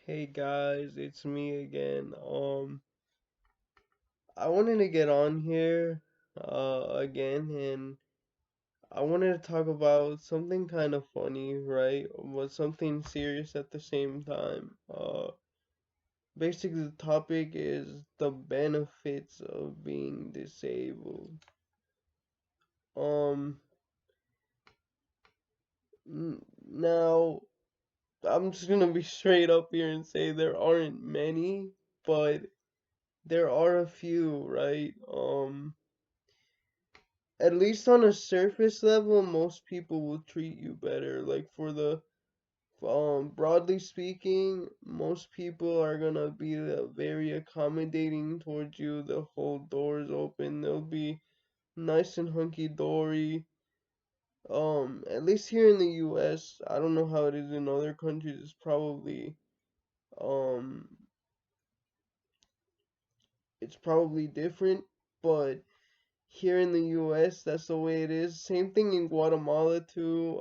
Hey guys, it's me again. I wanted to get on here again, and I wanted to talk about something kind of funny, right? But something serious at the same time. Basically the topic is the benefits of being disabled. Um Now I'm just gonna be straight up here and say there aren't many, but there are a few, right? At least on a surface level, most people will treat you better. Like for the broadly speaking, most people are gonna be very accommodating towards you. They'll hold doors open. They'll be nice and hunky dory. At least here in the U.S., I don't know how it is in other countries. Um, it's probably different, but here in the US, that's the way it is. Same thing in Guatemala too.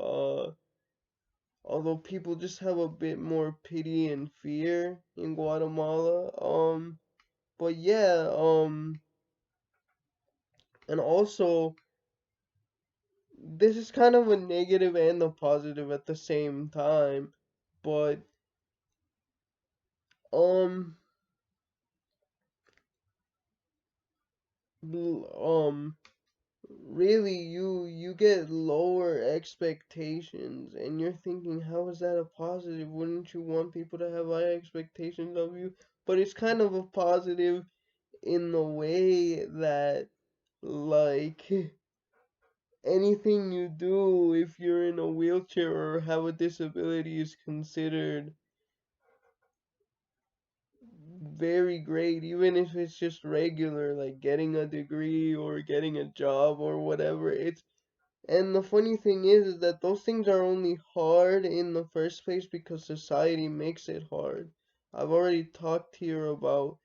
Although people just have a bit more pity and fear in Guatemala. But yeah, and also this is kind of a negative and a positive at the same time. But um, um, really you get lower expectations and you're thinking, how is that a positive? Wouldn't you want people to have high expectations of you? But it's kind of a positive in the way that, like, anything you do if you're in a wheelchair or have a disability is considered very great, even if it's just regular, like getting a degree or getting a job or whatever. And the funny thing is that those things are only hard in the first place because society makes it hard. I've already talked here about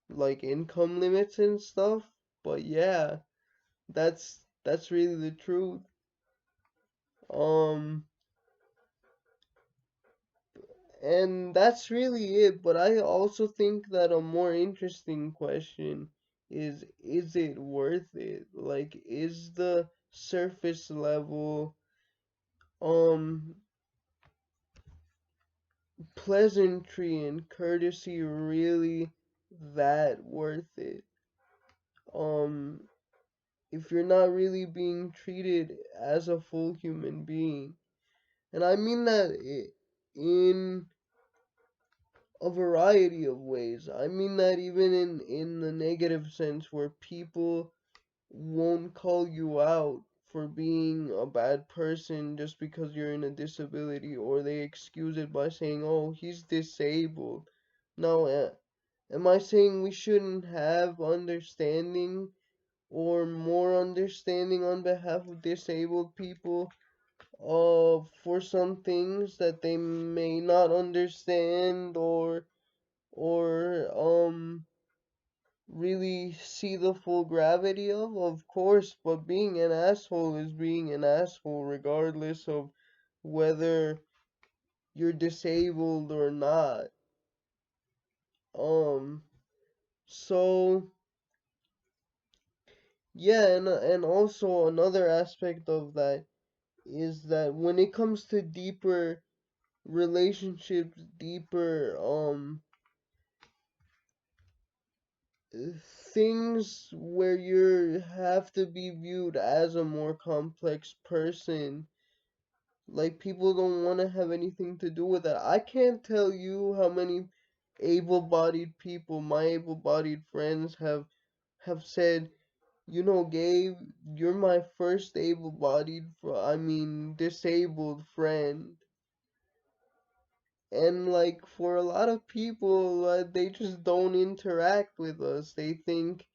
like income limits and stuff, but yeah, that's really the truth. Um, and that's really it, but I also think that a more interesting question is it worth it? Like, is the surface level um pleasantry and courtesy really that worth it? Um, if you're not really being treated as a full human being. And I mean that in a variety of ways. I mean that even in the negative sense where people won't call you out for being a bad person just because you're in a disability, or they excuse it by saying, oh, he's disabled. Now, am I saying we shouldn't have understanding or more understanding on behalf of disabled people for some things that they may not understand or really see the full gravity of course, but being an asshole is being an asshole regardless of whether you're disabled or not. Um, so yeah, and also another aspect of that is that when it comes to deeper relationships, deeper things where you have to be viewed as a more complex person, like people don't want to have anything to do with that. I can't tell you how many able-bodied people, my able-bodied friends have said, you know, Gabe, you're my first able-bodied, I mean, disabled friend. And like for a lot of people, they just don't interact with us. They think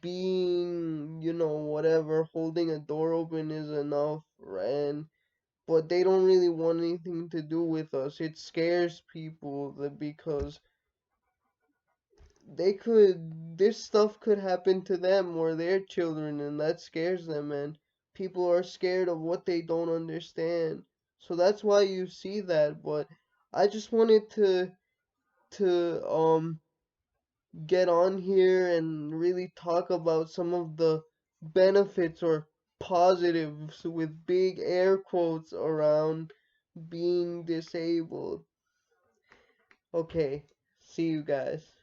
being, whatever, holding a door open is enough, and but they don't really want anything to do with us. It scares people that because this stuff could happen to them or their children, and that scares them, and people are scared of what they don't understand. So that's why you see that, but I just wanted to get on here and really talk about some of the benefits or positives with big air quotes around being disabled. Okay, see you guys.